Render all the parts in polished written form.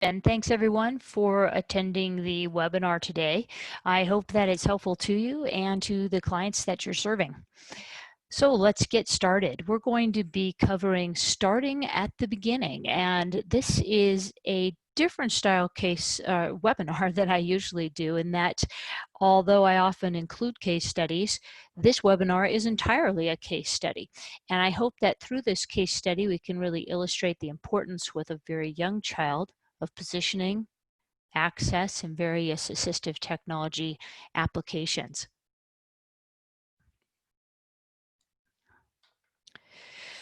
And thanks everyone for attending the webinar today. I hope that it's helpful to you and to the clients that you're serving. So let's get started. We're going to be covering starting at the beginning, and this is a different style case webinar than I usually do, in that although I often include case studies, this webinar is entirely a case study. And I hope that through this case study we can really illustrate the importance with a very young child of positioning, access, and various assistive technology applications.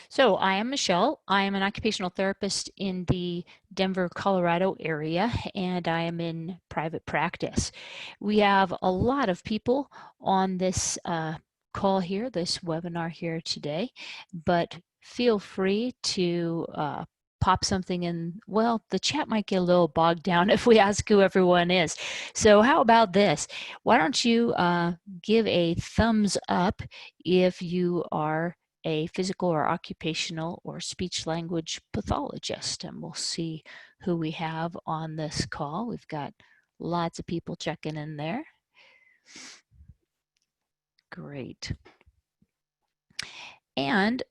So I am Michelle. I am an occupational therapist in the Denver, Colorado area, and I am in private practice. We have a lot of people on this call here, this webinar here today, but feel free to pop something in. Well, the chat might get a little bogged down if we ask who everyone is. So how about this? Why don't you give a thumbs up if you are a physical or occupational or speech language pathologist, and we'll see who we have on this call. We've got lots of people checking in there. Great. And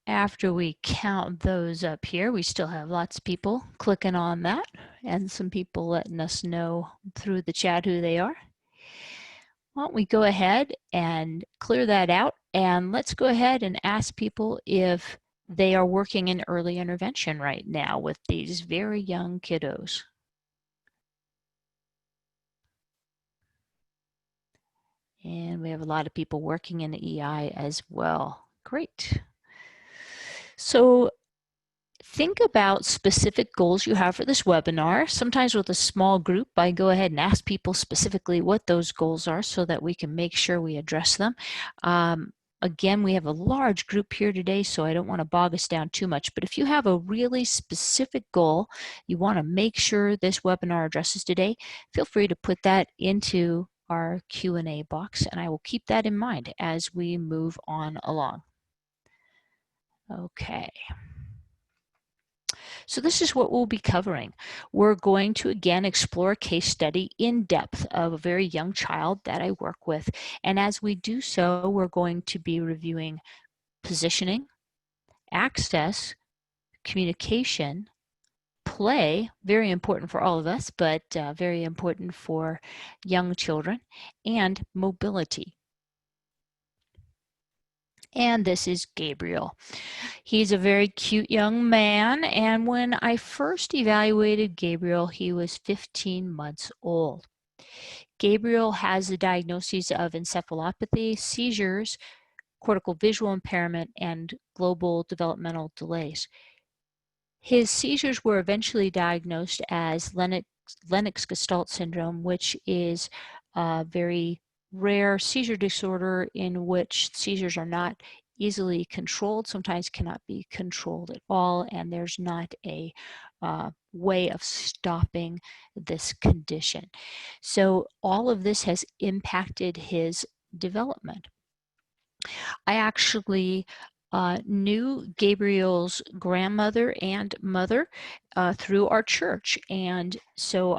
after we count those up here, we still have lots of people clicking on that and some people letting us know through the chat who they are. Why don't we go ahead and clear that out, and let's go ahead and ask people if they are working in early intervention right now with these very young kiddos. And we have a lot of people working in EI as well. Great. So think about specific goals you have for this webinar. Sometimes with a small group, I go ahead and ask people specifically what those goals are so that we can make sure we address them. Again, we have a large group here today, so I don't want to bog us down too much. But if you have a really specific goal you want to make sure this webinar addresses today, feel free to put that into our Q&A box, and I will keep that in mind as we move on along. Okay. So this is what we'll be covering. We're going to again explore a case study in depth of a very young child that I work with. And as we do so, we're going to be reviewing positioning, access, communication, play, very important for all of us, but very important for young children, and mobility. And this is Gabriel. He's a very cute young man, and when I first evaluated Gabriel, he was 15 months old. Gabriel has the diagnoses of encephalopathy, seizures, cortical visual impairment, and global developmental delays. His seizures were eventually diagnosed as Lennox-Gastaut syndrome, which is a very rare seizure disorder in which seizures are not easily controlled, sometimes cannot be controlled at all, and there's not a way of stopping this condition. So all of this has impacted his development. I actually knew Gabriel's grandmother and mother through our church, and so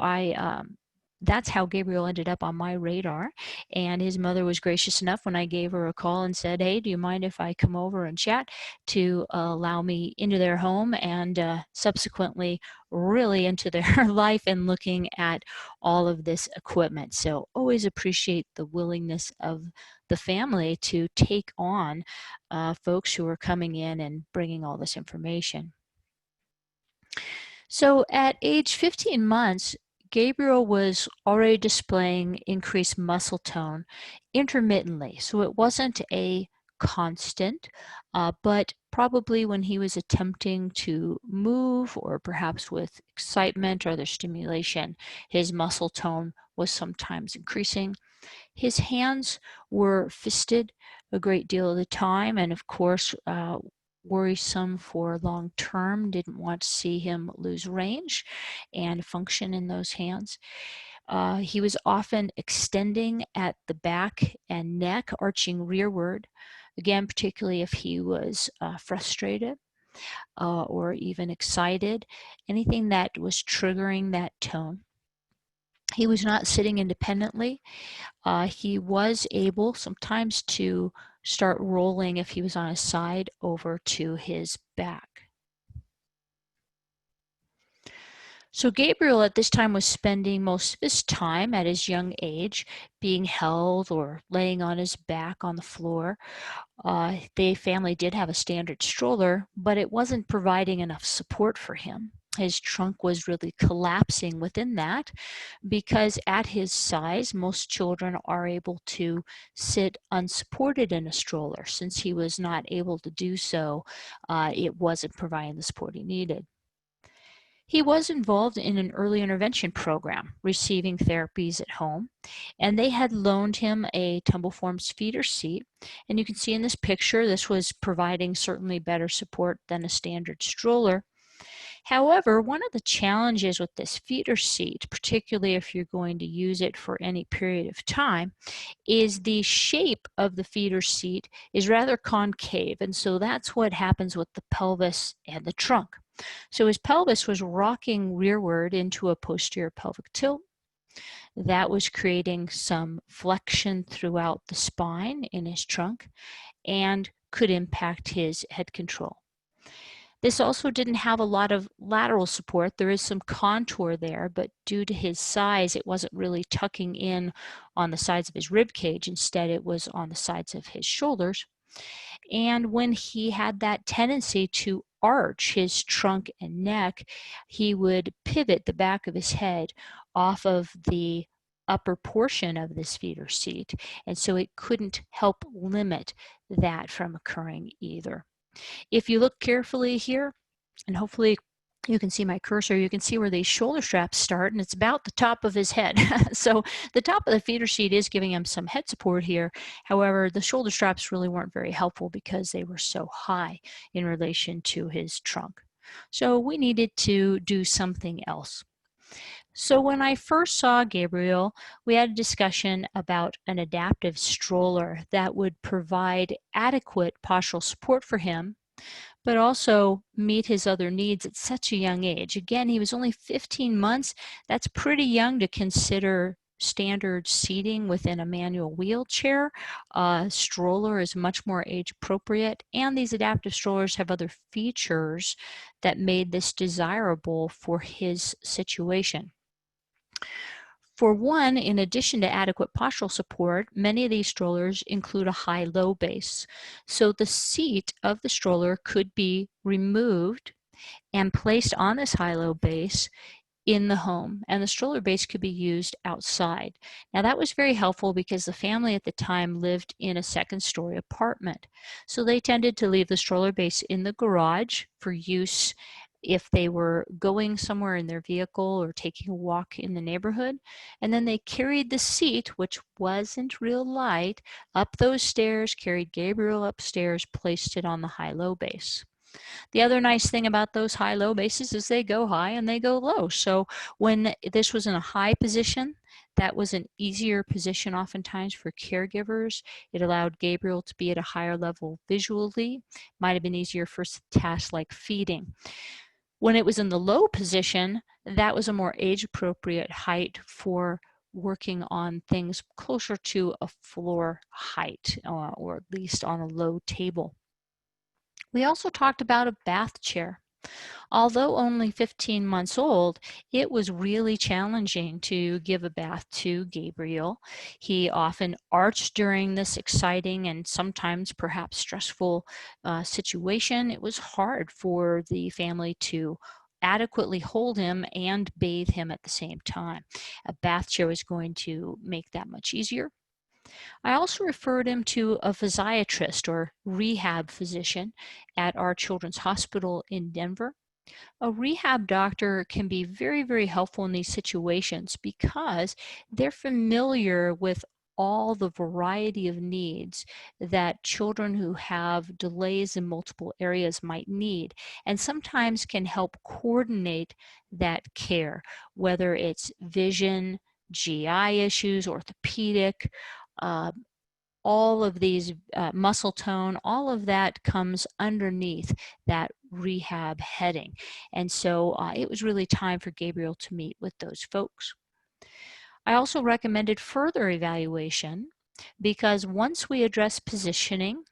that's how Gabriel ended up on my radar. And his mother was gracious enough when I gave her a call and said, hey, do you mind if I come over and chat, to allow me into their home, and subsequently really into their life and looking at all of this equipment. So always appreciate the willingness of the family to take on folks who are coming in and bringing all this information. So at age 15 months, Gabriel was already displaying increased muscle tone intermittently. So it wasn't a constant, but probably when he was attempting to move, or perhaps with excitement or other stimulation, his muscle tone was sometimes increasing. His hands were fisted a great deal of the time, and of course, worrisome for long term. Didn't want to see him lose range and function in those hands. He was often extending at the back and neck, arching rearward, again, particularly if he was frustrated. or even excited, anything that was triggering that tone. He was not sitting independently. He was able sometimes to start rolling if he was on his side over to his back. So Gabriel at this time was spending most of his time at his young age being held or laying on his back on the floor. The family did have a standard stroller, but it wasn't providing enough support for him. His trunk was really collapsing within that because at his size, most children are able to sit unsupported in a stroller. Since he was not able to do so, it wasn't providing the support he needed. He was involved in an early intervention program, receiving therapies at home, and they had loaned him a tumble forms feeder seat. And you can see in this picture, this was providing certainly better support than a standard stroller. However, one of the challenges with this feeder seat, particularly if you're going to use it for any period of time, is the shape of the feeder seat is rather concave. And so that's what happens with the pelvis and the trunk. So his pelvis was rocking rearward into a posterior pelvic tilt. That was creating some flexion throughout the spine in his trunk and could impact his head control. This also didn't have a lot of lateral support. There is some contour there, but due to his size, it wasn't really tucking in on the sides of his rib cage. Instead, it was on the sides of his shoulders. And when he had that tendency to arch his trunk and neck, he would pivot the back of his head off of the upper portion of this feeder seat. And so it couldn't help limit that from occurring either. If you look carefully here, and hopefully you can see my cursor, you can see where these shoulder straps start, and it's about the top of his head. So the top of the feeder seat is giving him some head support here. However, the shoulder straps really weren't very helpful because they were so high in relation to his trunk. So we needed to do something else. So when I first saw Gabriel, we had a discussion about an adaptive stroller that would provide adequate postural support for him, but also meet his other needs at such a young age. Again, he was only 15 months. That's pretty young to consider standard seating within a manual wheelchair. Stroller is much more age appropriate, and these adaptive strollers have other features that made this desirable for his situation. For one, in addition to adequate postural support, many of these strollers include a high-low base. So the seat of the stroller could be removed and placed on this high-low base in the home, and the stroller base could be used outside. Now that was very helpful because the family at the time lived in a second-story apartment. So they tended to leave the stroller base in the garage for use if they were going somewhere in their vehicle or taking a walk in the neighborhood. And then they carried the seat, which wasn't real light, up those stairs, carried Gabriel upstairs, placed it on the high-low base. The other nice thing about those high-low bases is they go high and they go low. So when this was in a high position, that was an easier position oftentimes for caregivers. It allowed Gabriel to be at a higher level visually. Might have been easier for tasks like feeding. When it was in the low position, that was a more age-appropriate height for working on things closer to a floor height, or at least on a low table. We also talked about a bath chair. Although only 15 months old, it was really challenging to give a bath to Gabriel. He often arched during this exciting and sometimes perhaps stressful situation. It was hard for the family to adequately hold him and bathe him at the same time. A bath chair was going to make that much easier. I also referred him to a physiatrist or rehab physician at our children's hospital in Denver. A rehab doctor can be very, very helpful in these situations because they're familiar with all the variety of needs that children who have delays in multiple areas might need, and sometimes can help coordinate that care, whether it's vision, GI issues, orthopedic, uh, all of these muscle tone, all of that comes underneath that rehab heading. And so it was really time for Gabriel to meet with those folks. I also recommended further evaluation because once we addressed positioning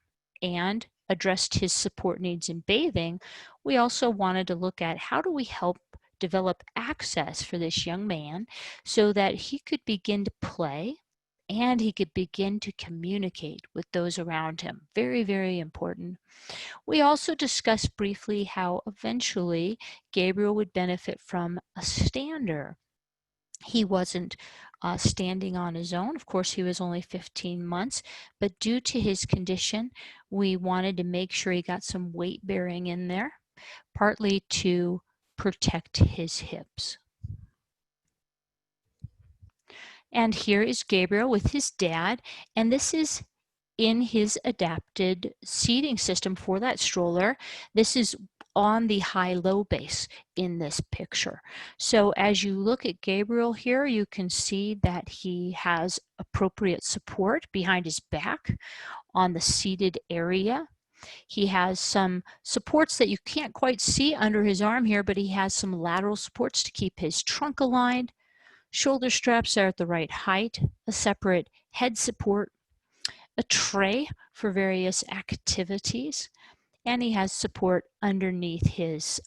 and addressed his support needs in bathing, we also wanted to look at how do we help develop access for this young man so that he could begin to play and he could begin to communicate with those around him. Very, very important. We also discussed briefly how eventually Gabriel would benefit from a stander. He wasn't standing on his own. Of course, he was only 15 months, but due to his condition, we wanted to make sure he got some weight bearing in there, partly to protect his hips. And here is Gabriel with his dad, and this is in his adapted seating system for that stroller. This is on the high-low base in this picture. So as you look at Gabriel here, you can see that he has appropriate support behind his back on the seated area. He has some supports that you can't quite see under his arm here, but he has some lateral supports to keep his trunk aligned. Shoulder straps are at the right height, a separate head support, a tray for various activities, and he has support underneath his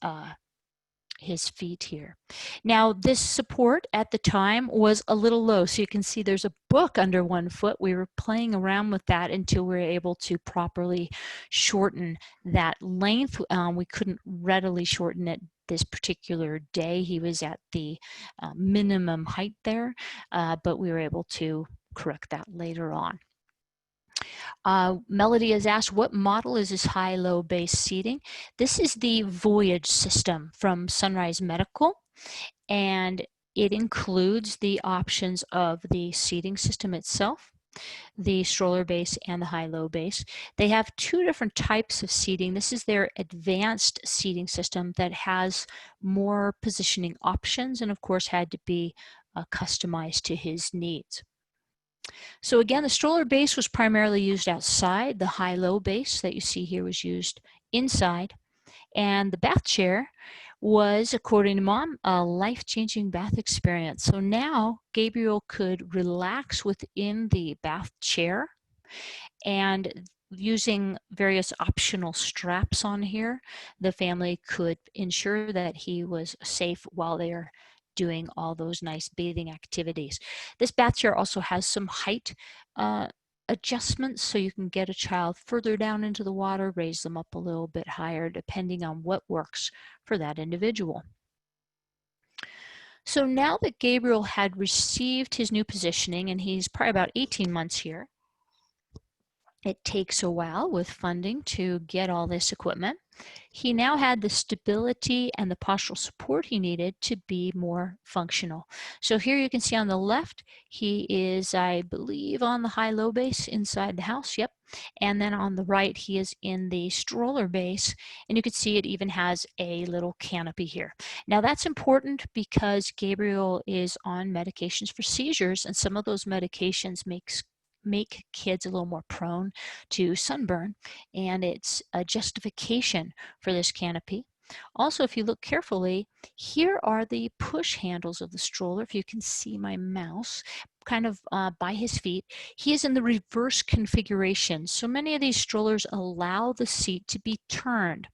feet here. Now, this support at the time was a little low, so you can see there's a book under one foot. We were playing around with that until we were able to properly shorten that length. We couldn't readily shorten it this particular day. He was at the minimum height there, but we were able to correct that later on. Melody has asked, what model is this high-low base seating? This is the Voyage system from Sunrise Medical, and it includes the options of the seating system itself, the stroller base, and the high-low base. They have two different types of seating. This is their advanced seating system that has more positioning options and, of course, had to be customized to his needs. So again, the stroller base was primarily used outside. The high-low base that you see here was used inside. And the bath chair was, according to Mom, a life-changing bath experience. So now Gabriel could relax within the bath chair, and using various optional straps on here, the family could ensure that he was safe while they're doing all those nice bathing activities. This bath chair also has some height adjustments, so you can get a child further down into the water, raise them up a little bit higher, depending on what works for that individual. So now that Gabriel had received his new positioning, and he's probably about 18 months here, it takes a while with funding to get all this equipment. He now had the stability and the postural support he needed to be more functional. So here you can see on the left, he is, I believe, on the high-low base inside the house. Yep. And then on the right, he is in the stroller base, and you can see it even has a little canopy here. Now that's important because Gabriel is on medications for seizures, and some of those medications make kids a little more prone to sunburn, and it's a justification for this canopy. Also, if you look carefully, here are the push handles of the stroller. If you can see my mouse kind of by his feet, he is in the reverse configuration. So many of these strollers allow the seat to be turned.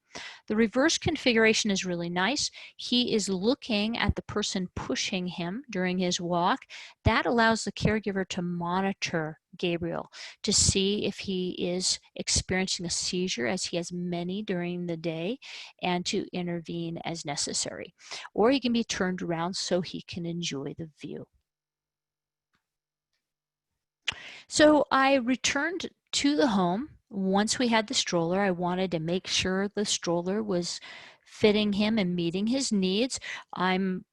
The reverse configuration is really nice. He is looking at the person pushing him during his walk. That allows the caregiver to monitor Gabriel to see if he is experiencing a seizure, as he has many during the day, and to intervene as necessary. Or he can be turned around so he can enjoy the view. So I returned to the home. Once we had the stroller, I wanted to make sure the stroller was fitting him and meeting his needs. I'm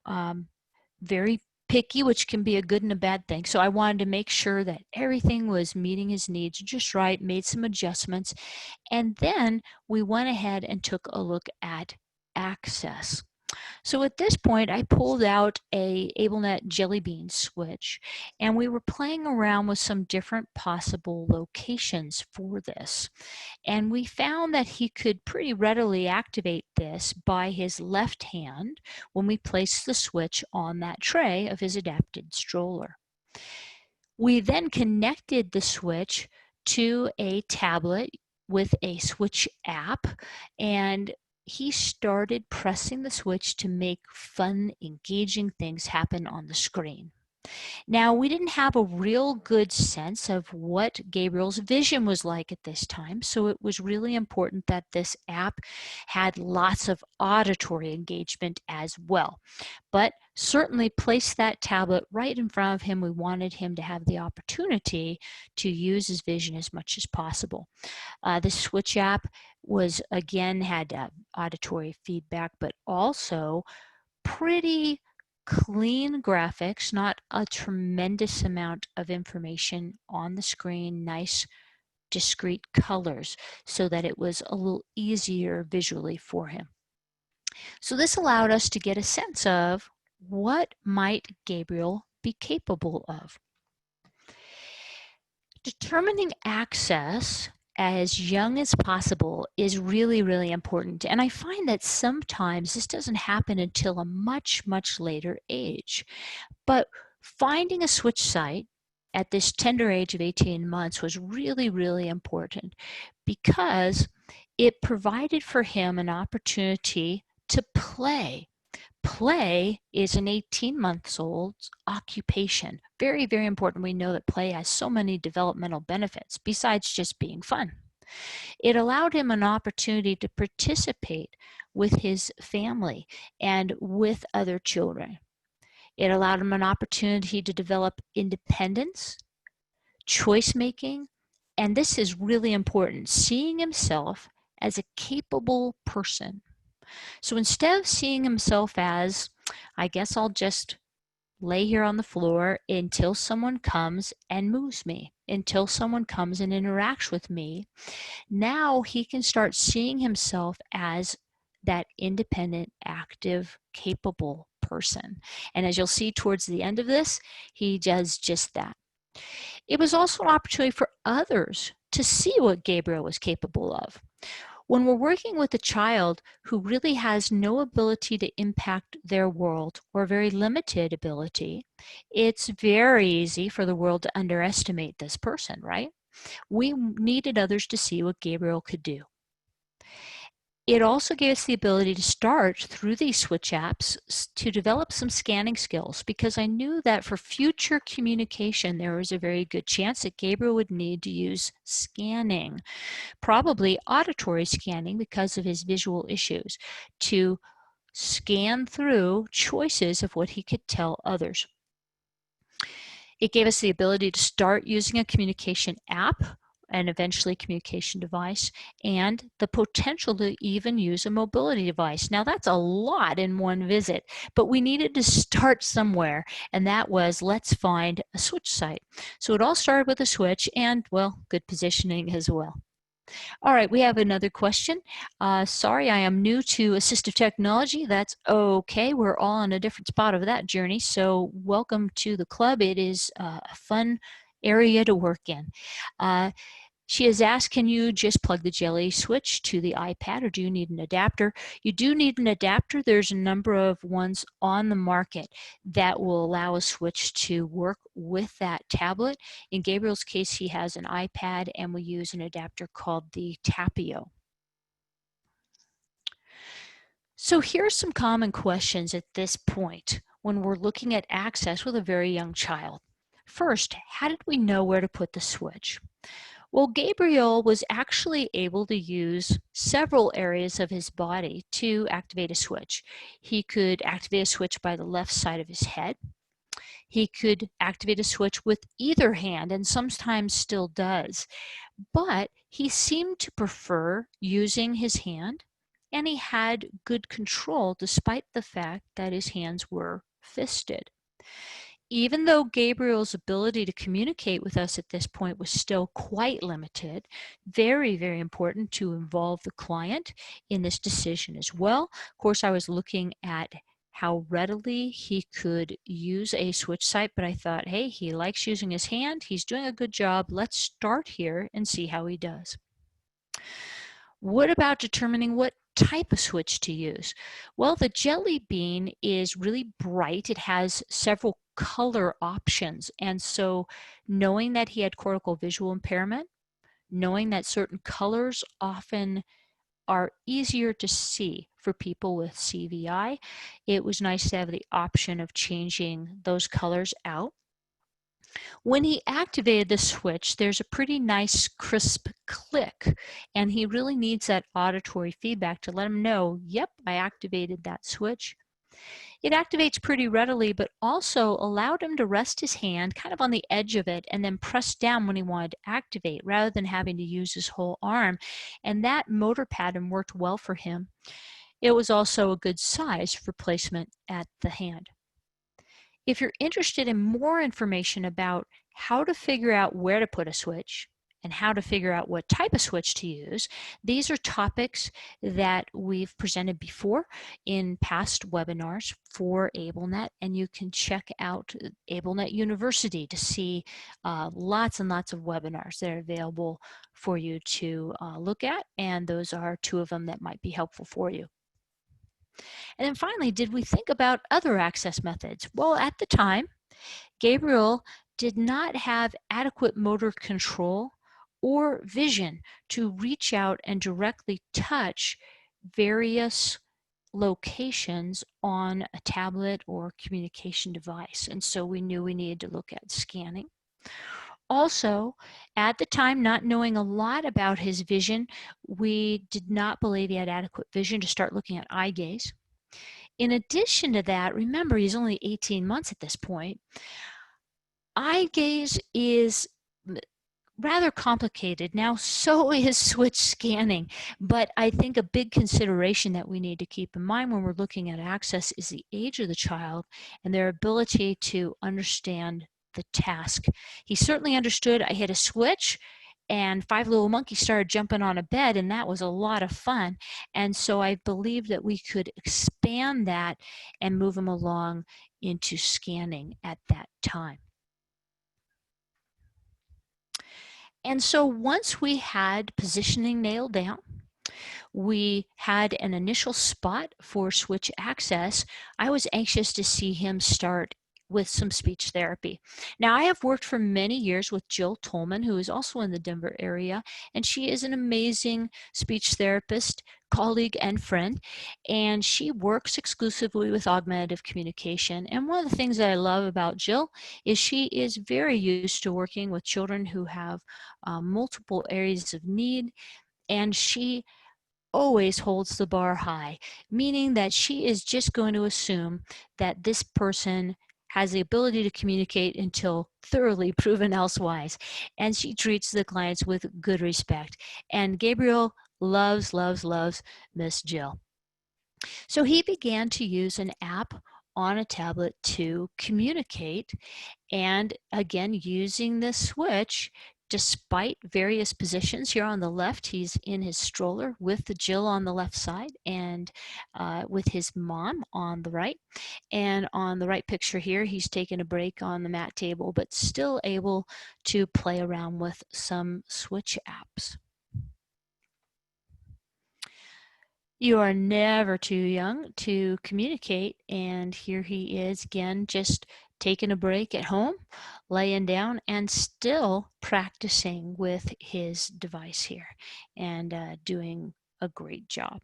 very picky, which can be a good and a bad thing. So I wanted to make sure that everything was meeting his needs just right, made some adjustments. And then we went ahead and took a look at access. So at this point, I pulled out a AbleNet Jelly Bean switch, and we were playing around with some different possible locations for this. And we found that he could pretty readily activate this by his left hand when we placed the switch on that tray of his adapted stroller. We then connected the switch to a tablet with a switch app, and he started pressing the switch to make fun, engaging things happen on the screen. Now, we didn't have a real good sense of what Gabriel's vision was like at this time, so it was really important that this app had lots of auditory engagement as well. But certainly place that tablet right in front of him. We wanted him to have the opportunity to use his vision as much as possible. The Switch app was, again, had auditory feedback, but also pretty clean graphics, not a tremendous amount of information on the screen, nice discrete colors so that it was a little easier visually for him. So this allowed us to get a sense of what might Gabriel be capable of. Determining access as young as possible is really, really important. And I find that sometimes this doesn't happen until a much, much later age. But finding a switch site at this tender age of 18 months was really, really important because it provided for him an opportunity to play. Play is an 18-month-old's occupation. Very, very important. We know that play has so many developmental benefits besides just being fun. It allowed him an opportunity to participate with his family and with other children. It allowed him an opportunity to develop independence, choice making, and this is really important, seeing himself as a capable person. So instead of seeing himself as, I guess I'll just lay here on the floor until someone comes and moves me, until someone comes and interacts with me, now he can start seeing himself as that independent, active, capable person. And as you'll see towards the end of this, he does just that. It was also an opportunity for others to see what Gabriel was capable of. When we're working with a child who really has no ability to impact their world or very limited ability, it's very easy for the world to underestimate this person, right? We needed others to see what Gabriel could do. It also gave us the ability to start through these switch apps to develop some scanning skills because I knew that for future communication, there was a very good chance that Gabriel would need to use scanning, probably auditory scanning because of his visual issues, to scan through choices of what he could tell others. It gave us the ability to start using a communication app and eventually communication device, and the potential to even use a mobility device. Now that's a lot in one visit, but we needed to start somewhere, and that was let's find a switch site. So it all started with a switch and, well, good positioning as well. All right, we have another question. Sorry, I am new to assistive technology. That's okay. We're all on a different spot of that journey. So welcome to the club. It is a fun area to work in. She has asked, can you just plug the jelly switch to the iPad or do you need an adapter? You do need an adapter. There's a number of ones on the market that will allow a switch to work with that tablet. In Gabriel's case, he has an iPad and we use an adapter called the Tapio. So here are some common questions at this point when we're looking at access with a very young child. First, how did we know where to put the switch? Well, Gabriel was actually able to use several areas of his body to activate a switch. He could activate a switch by the left side of his head. He could activate a switch with either hand and sometimes still does, but he seemed to prefer using his hand and he had good control despite the fact that his hands were fisted. Even though Gabriel's ability to communicate with us at this point was still quite limited, very, very important to involve the client in this decision as well. Of course, I was looking at how readily he could use a switch site, but I thought, hey, he likes using his hand. He's doing a good job. Let's start here and see how he does. What about determining what type of switch to use? Well, the Jelly Bean is really bright. It has several color options. And so knowing that he had cortical visual impairment, knowing that certain colors often are easier to see for people with CVI, it was nice to have the option of changing those colors out. When he activated the switch, there's a pretty nice crisp click, and he really needs that auditory feedback to let him know, yep, I activated that switch. It activates pretty readily, but also allowed him to rest his hand kind of on the edge of it and then press down when he wanted to activate rather than having to use his whole arm. And that motor pattern worked well for him. It was also a good size for placement at the hand. If you're interested in more information about how to figure out where to put a switch and how to figure out what type of switch to use, these are topics that we've presented before in past webinars for AbleNet, and you can check out AbleNet University to see lots and lots of webinars that are available for you to look at, and those are two of them that might be helpful for you. And then finally, did we think about other access methods? Well, at the time, Gabriel did not have adequate motor control or vision to reach out and directly touch various locations on a tablet or communication device. And so we knew we needed to look at scanning. Also, at the time, not knowing a lot about his vision, we did not believe he had adequate vision to start looking at eye gaze. In addition to that, remember he's only 18 months at this point. Eye gaze is rather complicated. Now, so is switch scanning, but I think a big consideration that we need to keep in mind when we're looking at access is the age of the child and their ability to understand the task. He certainly understood I hit a switch and Five Little Monkeys started jumping on a bed, and that was a lot of fun. And so I believe that we could expand that and move him along into scanning at that time. And so once we had positioning nailed down, we had an initial spot for switch access, I was anxious to see him start with some speech therapy. Now, I have worked for many years with Jill Tolman, who is also in the Denver area, and she is an amazing speech therapist, colleague, and friend, and she works exclusively with augmentative communication. And one of the things that I love about Jill is she is very used to working with children who have multiple areas of need, and she always holds the bar high, meaning that she is just going to assume that this person has the ability to communicate until thoroughly proven elsewise. And she treats the clients with good respect. And Gabriel loves, loves, loves Miss Jill. So he began to use an app on a tablet to communicate, and again using the switch despite various positions. Here on the left, he's in his stroller with the Jill on the left side and with his mom on the right. And on the right picture here, he's taking a break on the mat table, but still able to play around with some switch apps. You are never too young to communicate, and here he is again, just taking a break at home, laying down, and still practicing with his device here and doing a great job.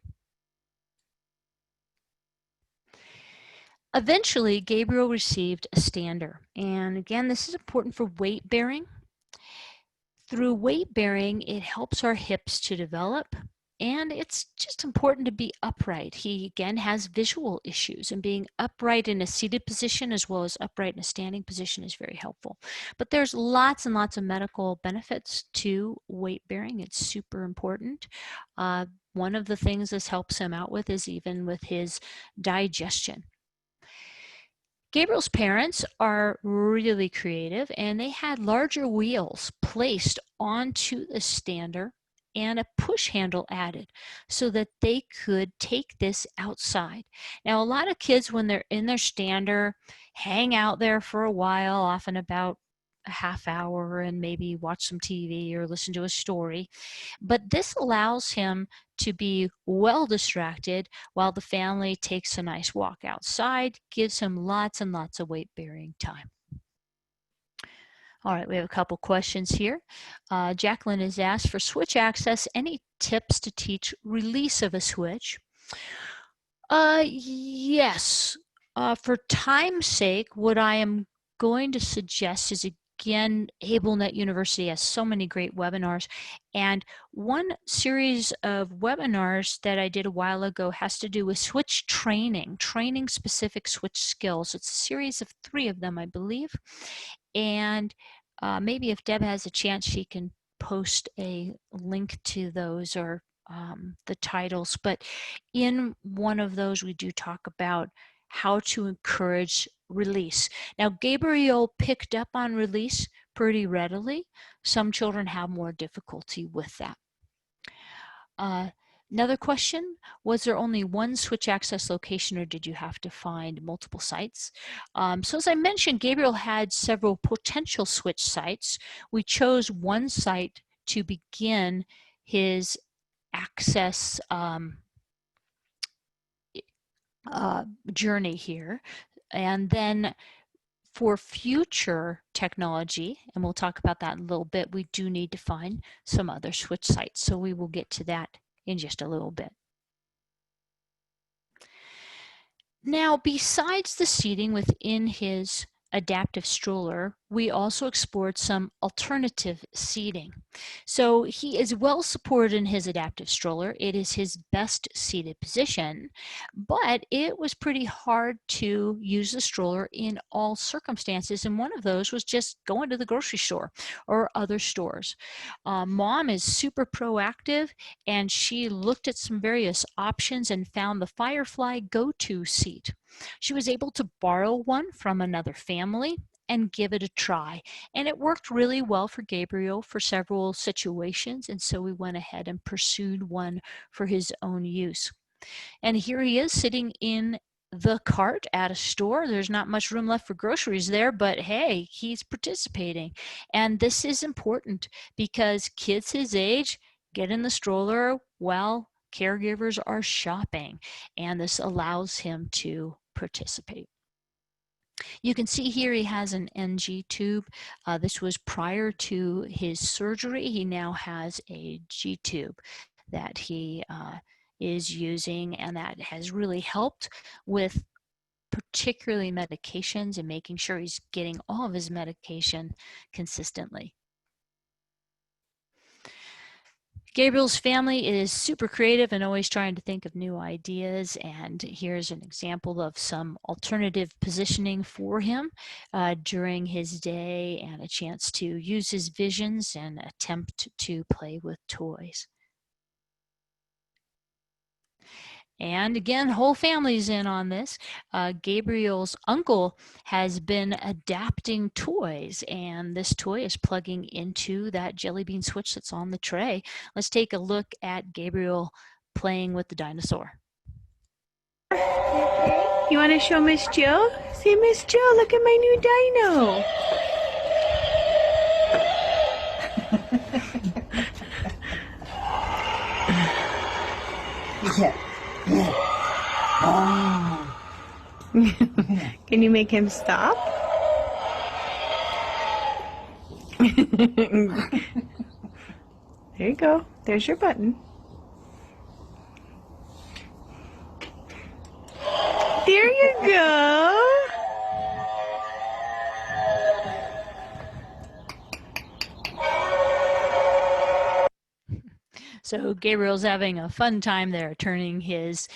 Eventually, Gabriel received a stander, and again, this is important for weight bearing. Through weight bearing, it helps our hips to develop. And it's just important to be upright. He, again, has visual issues, and being upright in a seated position as well as upright in a standing position is very helpful. But there's lots and lots of medical benefits to weight bearing. It's super important. One of the things this helps him out with is even with his digestion. Gabriel's parents are really creative, and they had larger wheels placed onto the stander and a push handle added so that they could take this outside. Now, a lot of kids, when they're in their stander, hang out there for a while, often about a half hour, and maybe watch some TV or listen to a story. But this allows him to be well distracted while the family takes a nice walk outside, gives him lots and lots of weight bearing time. All right, we have a couple questions here. Jacqueline has asked, for switch access, any tips to teach release of a switch? Yes. For time's sake, what I am going to suggest is, again, AbleNet University has so many great webinars, and one series of webinars that I did a while ago has to do with switch training specific switch skills. It's a series of 3 of them, I believe, and maybe if Deb has a chance, she can post a link to those, or the titles. But in one of those, we do talk about how to encourage release. Now, Gabriel picked up on release pretty readily. Some children have more difficulty with that. Another question, was there only one switch access location, or did you have to find multiple sites? So as I mentioned, Gabriel had several potential switch sites. We chose one site to begin his access journey here. And then for future technology, and we'll talk about that in a little bit, we do need to find some other switch sites. So we will get to that in just a little bit. Now, besides the seating within his adaptive stroller, we also explored some alternative seating. So he is well supported in his adaptive stroller. It is his best seated position, but it was pretty hard to use the stroller in all circumstances, and one of those was just going to the grocery store or other stores. Mom is super proactive, and she looked at some various options and found the Firefly Go-To seat. She was able to borrow one from another family and give it a try. And it worked really well for Gabriel for several situations, and so we went ahead and pursued one for his own use. And here he is sitting in the cart at a store. There's not much room left for groceries there, but hey, he's participating. And this is important because kids his age get in the stroller while caregivers are shopping, and this allows him to participate. You can see here he has an NG tube. This was prior to his surgery. He now has a G tube that he is using, and that has really helped with particularly medications and making sure he's getting all of his medication consistently. Gabriel's family is super creative and always trying to think of new ideas, and here's an example of some alternative positioning for him during his day, and a chance to use his visions and attempt to play with toys. And again, whole family's in on this. Gabriel's uncle has been adapting toys, and this toy is plugging into that jelly bean switch that's on the tray. Let's take a look at Gabriel playing with the dinosaur. You want to show Miss Jill? Say, Miss Jill, look at my new dino. Yeah. Yeah. Oh. Can you make him stop? There you go. There's your button. There you go. So Gabriel's having a fun time there, turning his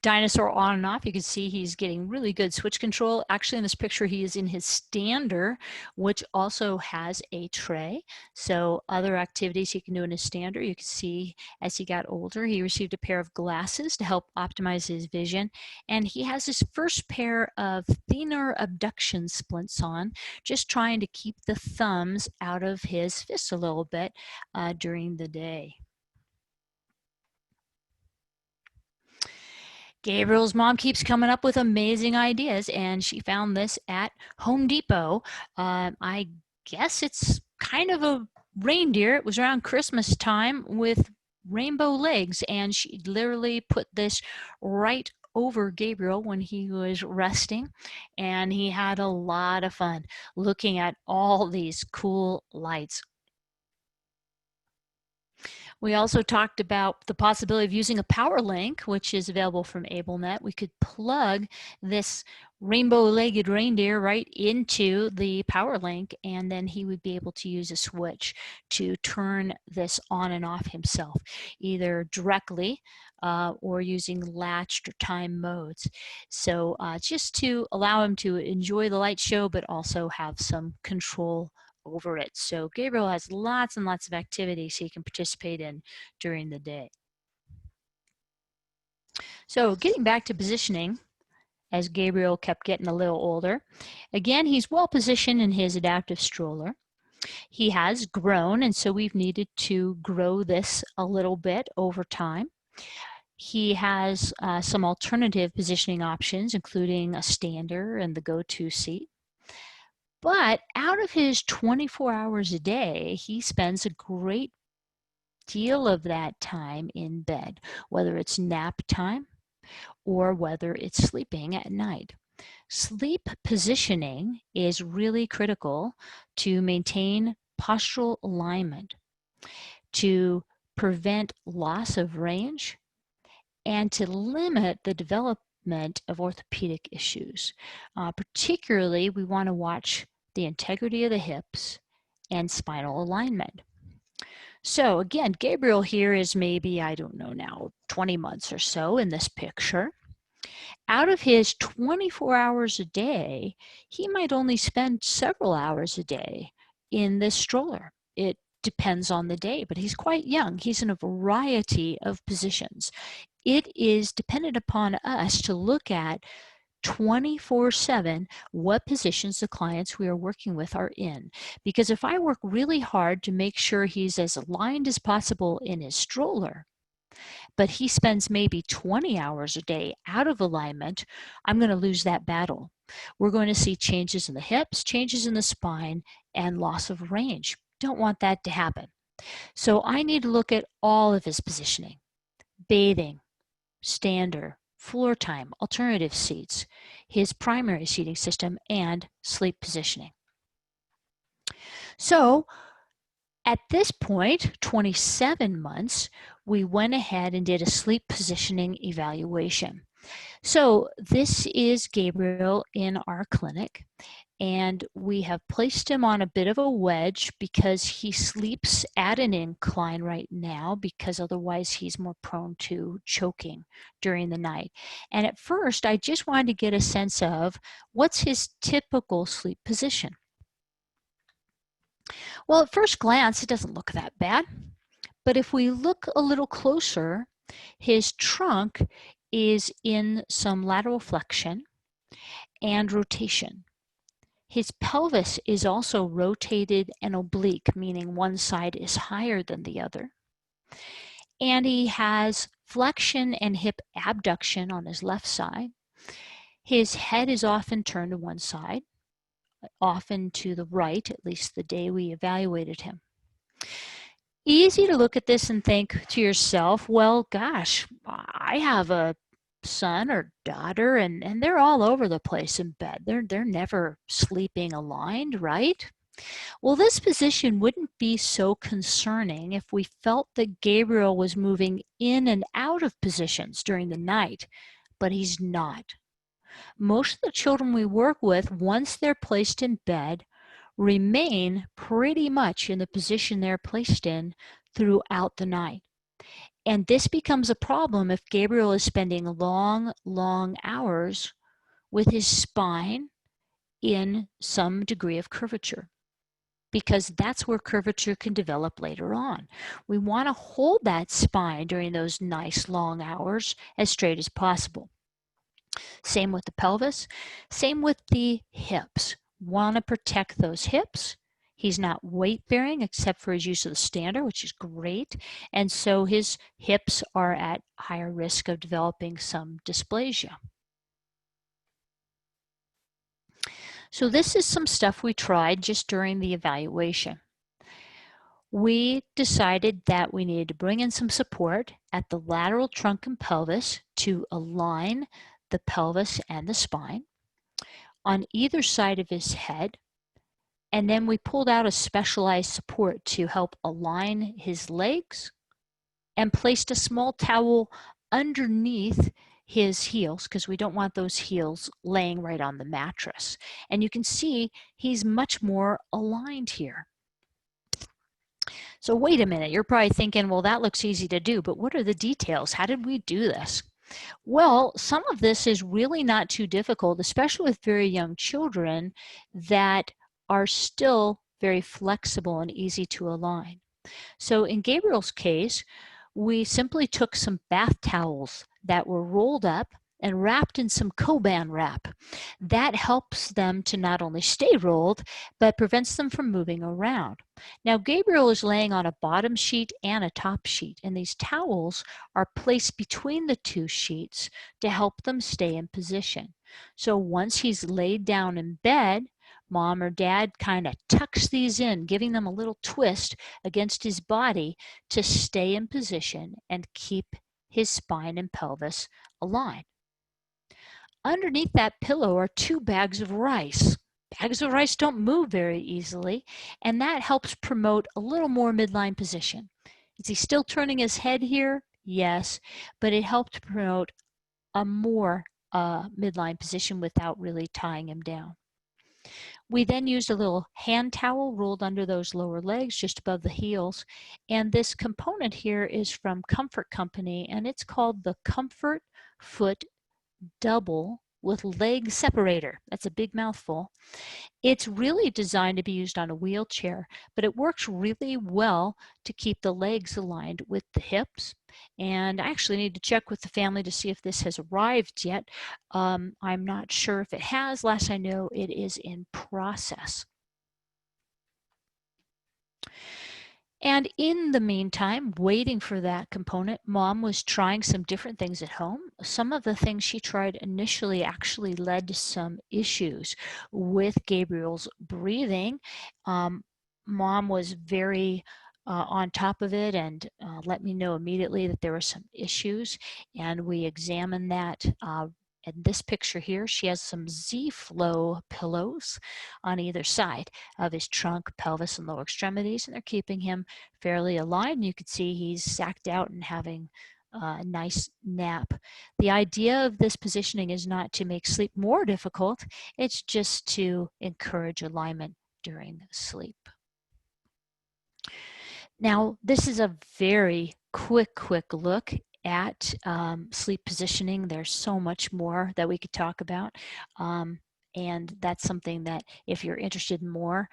dinosaur on and off. You can see he's getting really good switch control. Actually, in this picture, he is in his stander, which also has a tray. So other activities he can do in his stander. You can see as he got older, he received a pair of glasses to help optimize his vision. And he has his first pair of thinner abduction splints on, just trying to keep the thumbs out of his fists a little bit during the day. Gabriel's mom keeps coming up with amazing ideas, and she found this at Home Depot. I guess it's kind of a reindeer. It was around Christmas time with rainbow legs, and she literally put this right over Gabriel when he was resting, and he had a lot of fun looking at all these cool lights. We also talked about the possibility of using a power link, which is available from ABDA. We could plug this rainbow-legged reindeer right into the power link, and then he would be able to use a switch to turn this on and off himself, either directly or using latched or time modes. So just to allow him to enjoy the light show, but also have some control over it. So Gabriel has lots and lots of activities he can participate in during the day. So getting back to positioning, as Gabriel kept getting a little older, again, he's well positioned in his adaptive stroller. He has grown, and so we've needed to grow this a little bit over time. He has some alternative positioning options, including a stander and the go-to seat. But out of his 24 hours a day, he spends a great deal of that time in bed, whether it's nap time or whether it's sleeping at night. Sleep positioning is really critical to maintain postural alignment, to prevent loss of range, and to limit the development of orthopedic issues. Particularly, we want to watch the integrity of the hips and spinal alignment. So again, Gabriel here is maybe, I don't know now, 20 months or so in this picture. Out of his 24 hours a day, he might only spend several hours a day in this stroller. It depends on the day, but he's quite young. He's in a variety of positions. It is dependent upon us to look at 24/7 what positions the clients we are working with are in. Because if I work really hard to make sure he's as aligned as possible in his stroller, but he spends maybe 20 hours a day out of alignment, I'm going to lose that battle. We're going to see changes in the hips, changes in the spine, and loss of range. Don't want that to happen. So I need to look at all of his positioning: bathing, stander, floor time, alternative seats, his primary seating system, and sleep positioning. So at this point, 27 months, we went ahead and did a sleep positioning evaluation. So this is Gabriel in our clinic, and we have placed him on a bit of a wedge because he sleeps at an incline right now, because otherwise he's more prone to choking during the night. And at first, I just wanted to get a sense of what's his typical sleep position. Well, at first glance, it doesn't look that bad. But if we look a little closer, his trunk is in some lateral flexion and rotation. His pelvis is also rotated and oblique, meaning one side is higher than the other. And he has flexion and hip abduction on his left side. His head is often turned to one side, often to the right, at least the day we evaluated him. Easy to look at this and think to yourself, well, gosh, I have a son or daughter, and they're all over the place in bed. They're never sleeping aligned, right? Well, this position wouldn't be so concerning if we felt that Gabriel was moving in and out of positions during the night, but he's not. Most of the children we work with, once they're placed in bed, remain pretty much in the position they're placed in throughout the night. And this becomes a problem if Gabriel is spending long hours with his spine in some degree of curvature, because that's where curvature can develop later on. We want to hold that spine during those nice long hours as straight as possible. Same with the pelvis, same with the hips. Want to protect those hips. He's not weight bearing except for his use of the stander, which is great. And so his hips are at higher risk of developing some dysplasia. So this is some stuff we tried just during the evaluation. We decided that we needed to bring in some support at the lateral trunk and pelvis to align the pelvis and the spine on either side of his head. And then we pulled out a specialized support to help align his legs and placed a small towel underneath his heels, because we don't want those heels laying right on the mattress. And you can see he's much more aligned here. So wait a minute, you're probably thinking, well, that looks easy to do, but what are the details? How did we do this? Well, some of this is really not too difficult, especially with very young children that are still very flexible and easy to align. So in Gabriel's case, we simply took some bath towels that were rolled up and wrapped in some Coban wrap. That helps them to not only stay rolled, but prevents them from moving around. Now, Gabriel is laying on a bottom sheet and a top sheet, and these towels are placed between the two sheets to help them stay in position. So once he's laid down in bed, Mom or Dad kind of tucks these in, giving them a little twist against his body to stay in position and keep his spine and pelvis aligned. Underneath that pillow are 2 bags of rice. Bags of rice don't move very easily, and that helps promote a little more midline position. Is he still turning his head here? Yes, but it helped promote a more midline position without really tying him down. We then used a little hand towel rolled under those lower legs just above the heels. And this component here is from Comfort Company, and it's called the Comfort Foot Double with Leg Separator. That's a big mouthful. It's really designed to be used on a wheelchair, but it works really well to keep the legs aligned with the hips. And I actually need to check with the family to see if this has arrived yet. I'm not sure if it has. Last I know, it is in process. And in the meantime, waiting for that component, Mom was trying some different things at home. Some of the things she tried initially actually led to some issues with Gabriel's breathing. Mom was very on top of it and let me know immediately that there were some issues, and we examined that. In this picture here, she has some Z-Flow pillows on either side of his trunk, pelvis, and lower extremities, and they're keeping him fairly aligned. You can see he's sacked out and having a nice nap. The idea of this positioning is not to make sleep more difficult, it's just to encourage alignment during sleep. Now, this is a very quick look at sleep positioning. There's so much more that we could talk about. And that's something that if you're interested in more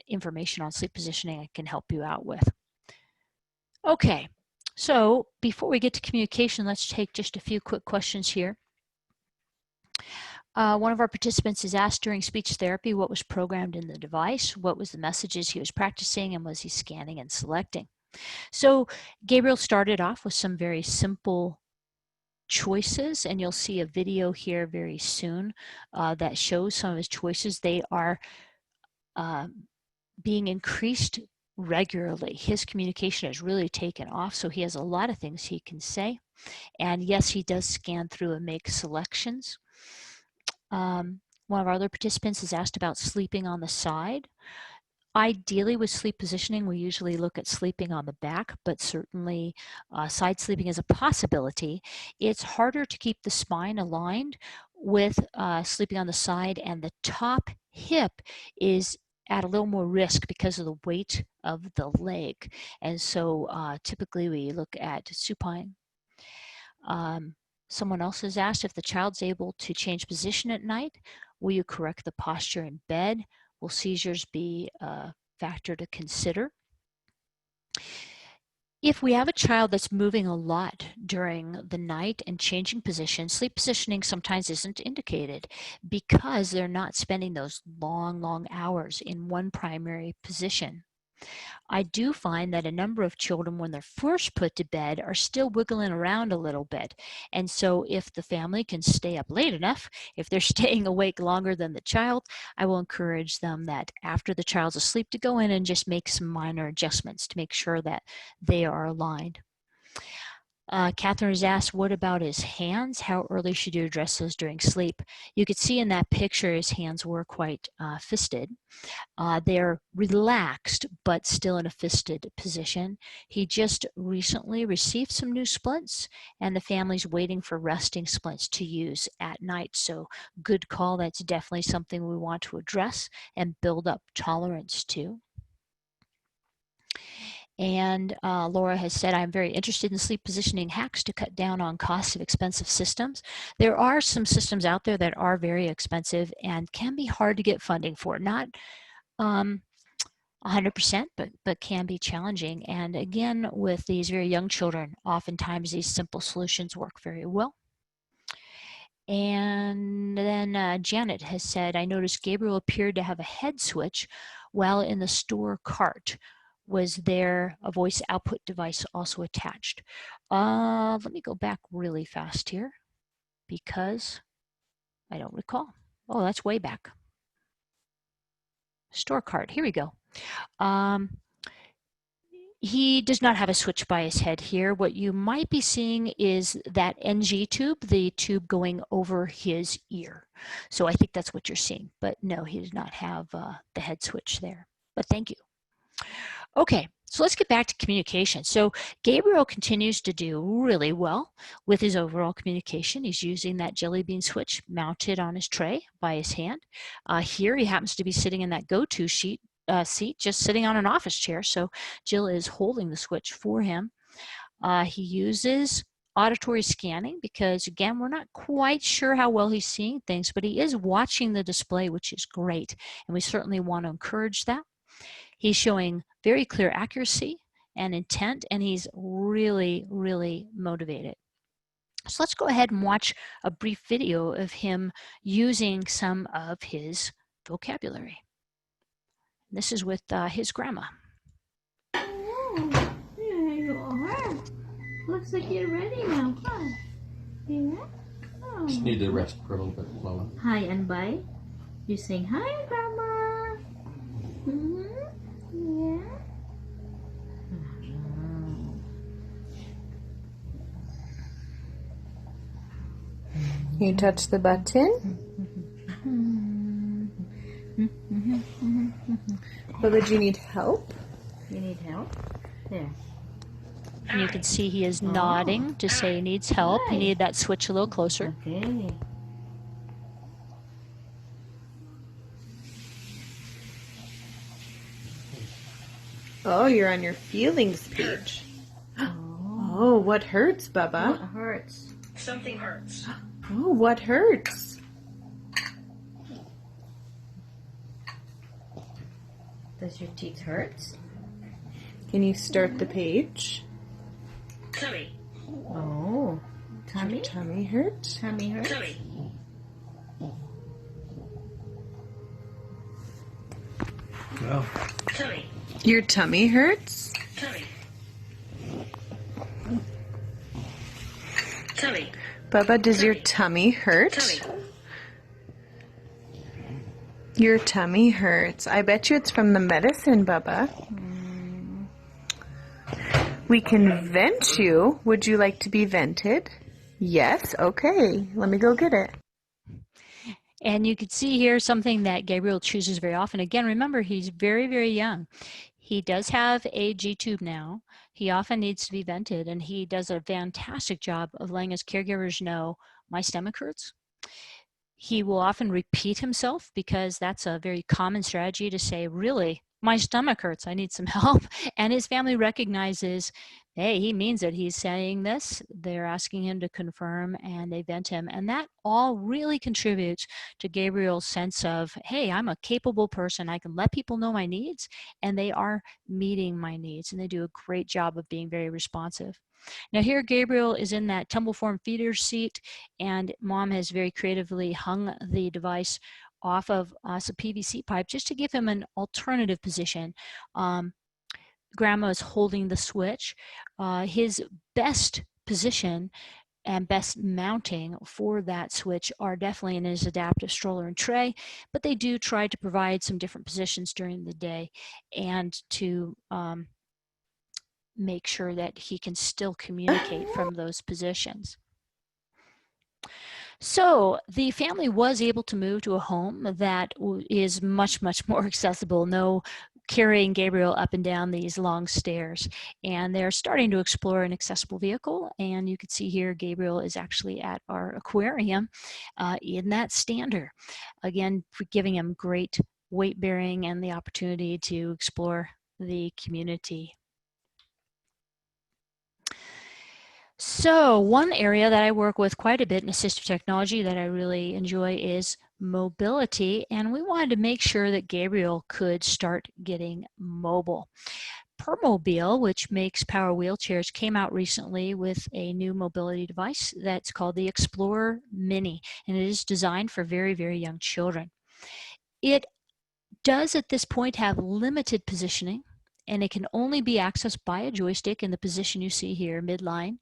information on sleep positioning, I can help you out with. Okay, so before we get to communication, let's take just a few quick questions here. One of our participants is asked during speech therapy what was programmed in the device, what was the messages he was practicing, and was he scanning and selecting. So Gabriel started off with some very simple choices, and you'll see a video here very soon that shows some of his choices. They are being increased regularly. His communication has really taken off, so he has a lot of things he can say. And yes, he does scan through and make selections. One of our other participants is asked about sleeping on the side. Ideally, with sleep positioning, we usually look at sleeping on the back, but certainly side sleeping is a possibility. It's harder to keep the spine aligned with sleeping on the side, and the top hip is at a little more risk because of the weight of the leg. And so typically we look at supine. Someone else has asked if the child's able to change position at night, will you correct the posture in bed? Will seizures be a factor to consider? If we have a child that's moving a lot during the night and changing position, sleep positioning sometimes isn't indicated because they're not spending those long hours in one primary position. I do find that a number of children, when they're first put to bed, are still wiggling around a little bit. And so if the family can stay up late enough, if they're staying awake longer than the child, I will encourage them that after the child's asleep to go in and just make some minor adjustments to make sure that they are aligned. Catherine has asked, what about his hands? How early should you address those during sleep? You could see in that picture his hands were quite fisted. They're relaxed, but still in a fisted position. He just recently received some new splints, and the family's waiting for resting splints to use at night. So good call. That's definitely something we want to address and build up tolerance to. And Laura has said, I'm very interested in sleep positioning hacks to cut down on costs of expensive systems. There are some systems out there that are very expensive and can be hard to get funding for. Not 100%, but can be challenging. And again, with these very young children, oftentimes these simple solutions work very well. And then Janet has said, I noticed Gabriel appeared to have a head switch while in the store cart. Was there a voice output device also attached? Let me go back really fast here because I don't recall. Oh, that's way back. Store cart, here we go. He does not have a switch by his head here. What you might be seeing is that NG tube, the tube going over his ear. So I think that's what you're seeing. But no, he does not have the head switch there. But thank you. Okay, so let's get back to communication. So Gabriel continues to do really well with his overall communication. He's using that jelly bean switch mounted on his tray by his hand. Here he happens to be sitting in that go-to seat, just sitting on an office chair. So Jill is holding the switch for him. He uses auditory scanning because, again, we're not quite sure how well he's seeing things, but he is watching the display, which is great. And we certainly want to encourage that. He's showing very clear accuracy and intent, and he's really motivated. So let's go ahead and watch a brief video of him using some of his vocabulary. This is with his grandma. Oh, there you are. Looks like you're ready now, huh? Yeah? Oh. Just need to rest for a little bit, Lola. Hi and bye. You saying hi, Grandma. Mm-hmm. Yeah. You touch the button. Bubba, do you need help? You need help? There. And you can see he is nodding to say he needs help. He needed that switch a little closer. Okay. Oh, you're on your feelings page. Oh, what hurts, Bubba? What hurts? Something hurts. Oh, what hurts? Does your teeth hurt? Can you start the page? Tummy. Oh. Tummy? Tummy hurt? Tummy hurts? Tummy. Well, Tummy. Your tummy hurts? Tummy. Tummy. Bubba, does your tummy hurt? Tummy. Your tummy hurts. I bet you it's from the medicine, Bubba. We can vent you. Would you like to be vented? Yes? Okay. Let me go get it. And you can see here something that Gabriel chooses very often. Again, remember, he's very young. He does have a G-tube now. He often needs to be vented, and he does a fantastic job of letting his caregivers know, my stomach hurts. He will often repeat himself because that's a very common strategy to say, really, my stomach hurts, I need some help. And his family recognizes, hey, he means it. He's saying this. They're asking him to confirm, and they vent him. And that all really contributes to Gabriel's sense of, hey, I'm a capable person. I can let people know my needs, and they are meeting my needs. And they do a great job of being very responsive. Now here Gabriel is in that tumble form feeder seat, and mom has very creatively hung the device off of some PVC pipe just to give him an alternative position. Grandma is holding the switch. His best position and best mounting for that switch are definitely in his adaptive stroller and tray, but they do try to provide some different positions during the day and to make sure that he can still communicate from those positions. So the family was able to move to a home that is much, much more accessible. No carrying Gabriel up and down these long stairs. And they're starting to explore an accessible vehicle. And you can see here, Gabriel is actually at our aquarium in that stander. Again, giving him great weight bearing and the opportunity to explore the community. So one area that I work with quite a bit in assistive technology that I really enjoy is mobility, and we wanted to make sure that Gabriel could start getting mobile. Permobile, which makes power wheelchairs, came out recently with a new mobility device that's called the Explorer Mini, and it is designed for very, very young children. It does at this point have limited positioning, and it can only be accessed by a joystick in the position you see here, midline.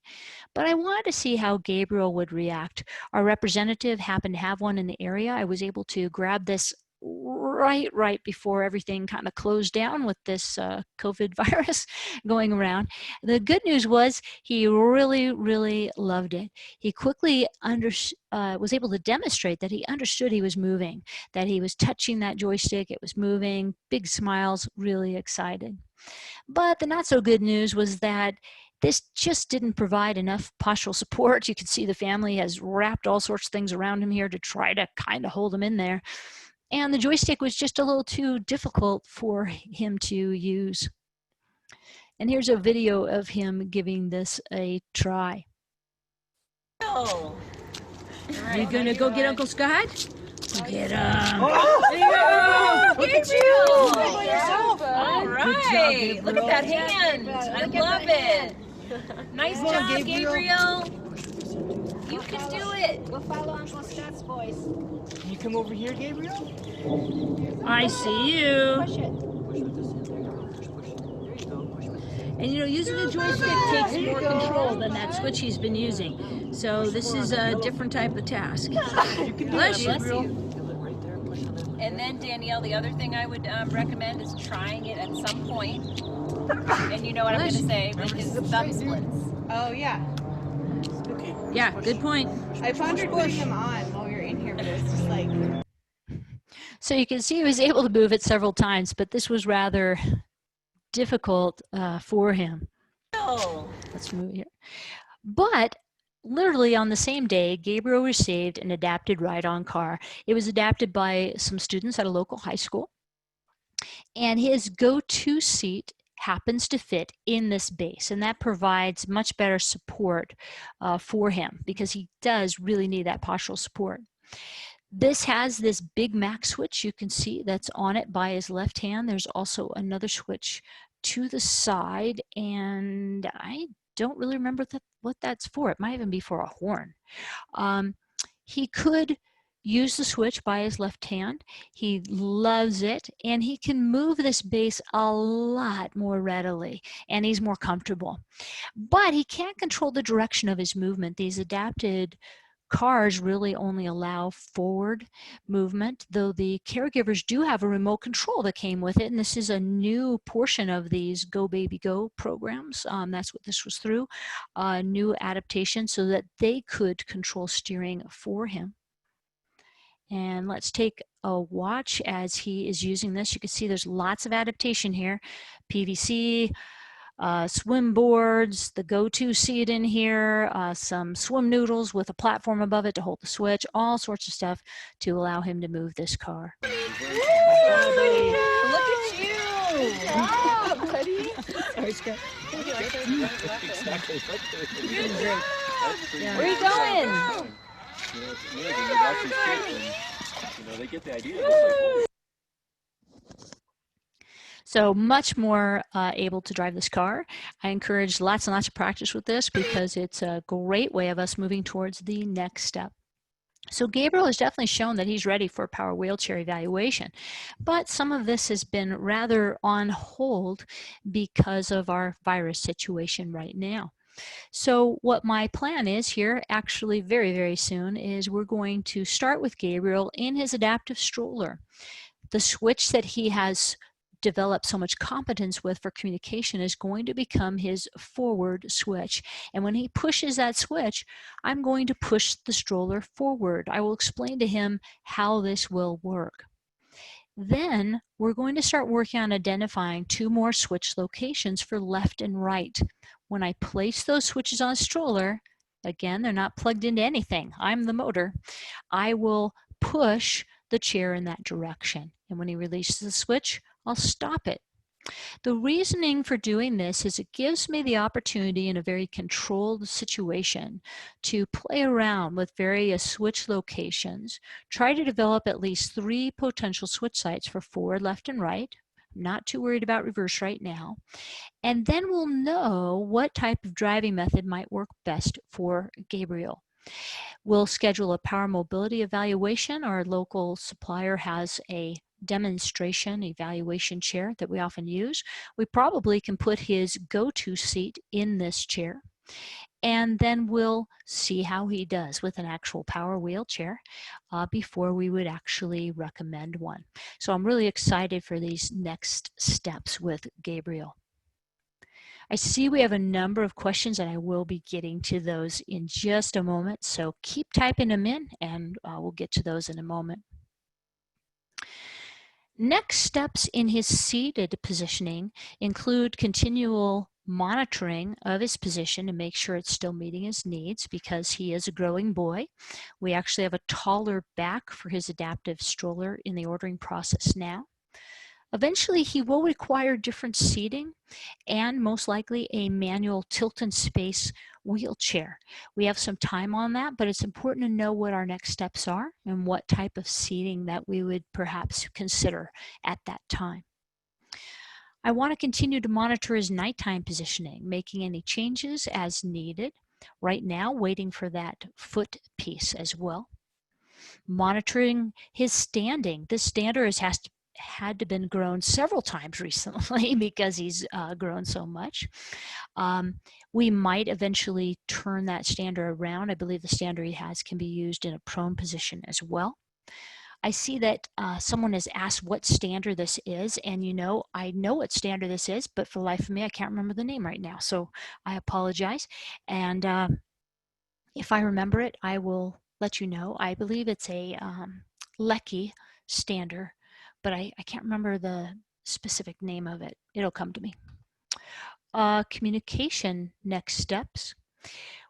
But I wanted to see how Gabriel would react. Our representative happened to have one in the area. I was able to grab this right before everything kind of closed down with this COVID virus going around. The good news was he really, really loved it. He quickly was able to demonstrate that he understood he was moving, that he was touching that joystick, it was moving, big smiles, really excited. But the not so good news was that this just didn't provide enough postural support. You can see the family has wrapped all sorts of things around him here to try to kind of hold him in there. And the joystick was just a little too difficult for him to use. And here's a video of him giving this a try. Oh. Are you gonna go get Uncle Scott? Get him. Look at you! All right. Look at that hand. I love it. Nice job, Gabriel. You can do it. We'll follow Uncle Scott's voice. Can you come over here, Gabriel? I see you. Push it. And you know, using the joystick takes more control than that switch he's been using. So this is a different type of task. Bless you. And then, Danielle, the other thing I would recommend is trying it at some point. And you know what I'm going to say, with his thumb splits. Oh, yeah. Yeah, good point. I pondered putting them on while we were in here, but it was just like... So you can see he was able to move it several times, but this was rather difficult for him. Oh. Let's move here. But literally on the same day, Gabriel received an adapted ride-on car. It was adapted by some students at a local high school. And his go-to seat happens to fit in this base, and that provides much better support for him because he does really need that postural support. This has this Big Mac switch you can see that's on it by his left hand. There's also another switch to the side, and I don't really remember what that's for. It might even be for a horn. He could use the switch by his left hand. He loves it, and he can move this base a lot more readily, and he's more comfortable. But he can't control the direction of his movement. These adapted cars really only allow forward movement, though the caregivers do have a remote control that came with it, and this is a new portion of these Go Baby Go programs. That's what this was through, new adaptation so that they could control steering for him. And let's take a watch as he is using this. You can see there's lots of adaptation here. PVC, swim boards, the go-to seat in here, some swim noodles with a platform above it to hold the switch, all sorts of stuff to allow him to move this car. Look at you! Yeah, buddy. Where are you going? You know, it's amazing. You watch these kids and, you know, they get the idea. So much more able to drive this car. I encourage lots and lots of practice with this because it's a great way of us moving towards the next step. So Gabriel has definitely shown that he's ready for a power wheelchair evaluation, but some of this has been rather on hold because of our virus situation right now. So what my plan is here, actually very, very soon, is we're going to start with Gabriel in his adaptive stroller. The switch that he has developed so much competence with for communication is going to become his forward switch. And when he pushes that switch, I'm going to push the stroller forward. I will explain to him how this will work. Then we're going to start working on identifying 2 more switch locations for left and right. When I place those switches on a stroller, again, they're not plugged into anything. I'm the motor. I will push the chair in that direction. And when he releases the switch, I'll stop it. The reasoning for doing this is it gives me the opportunity in a very controlled situation to play around with various switch locations, try to develop at least 3 potential switch sites for forward, left, and right. I'm not too worried about reverse right now. And then we'll know what type of driving method might work best for Gabriel. We'll schedule a power mobility evaluation. Our local supplier has a demonstration evaluation chair that we often use. We probably can put his go-to seat in this chair, and then we'll see how he does with an actual power wheelchair before we would actually recommend one. So I'm really excited for these next steps with Gabriel. I see we have a number of questions, and I will be getting to those in just a moment, so keep typing them in and we'll get to those in a moment. Next steps in his seated positioning include continual monitoring of his position to make sure it's still meeting his needs because he is a growing boy. We actually have a taller back for his adaptive stroller in the ordering process now. Eventually, he will require different seating and most likely a manual tilt and space wheelchair. We have some time on that, but it's important to know what our next steps are and what type of seating that we would perhaps consider at that time. I want to continue to monitor his nighttime positioning, making any changes as needed. Right now, waiting for that foot piece as well. Monitoring his standing. This stander had to been grown several times recently because he's grown so much. We might eventually turn that stander around. I believe the stander he has can be used in a prone position as well. I see that someone has asked what stander this is, and you know, I know what stander this is, but for the life of me, I can't remember the name right now, so I apologize. And if I remember it, I will let you know. I believe it's a Lange stander, but I can't remember the specific name of it. It'll come to me. Communication next steps.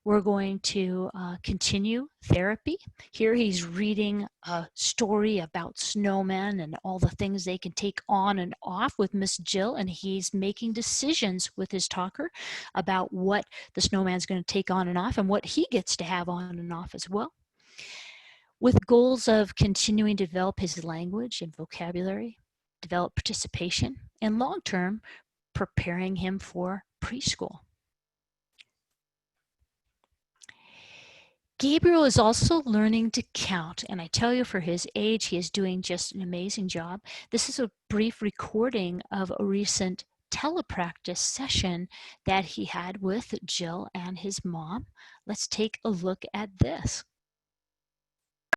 We're going to continue therapy. Here he's reading a story about snowmen and all the things they can take on and off with Miss Jill, and he's making decisions with his talker about what the snowman's going to take on and off and what he gets to have on and off as well, with goals of continuing to develop his language and vocabulary, develop participation, and long-term preparing him for preschool. Gabriel is also learning to count, and I tell you, for his age, he is doing just an amazing job. This is a brief recording of a recent telepractice session that he had with Jill and his mom. Let's take a look at this.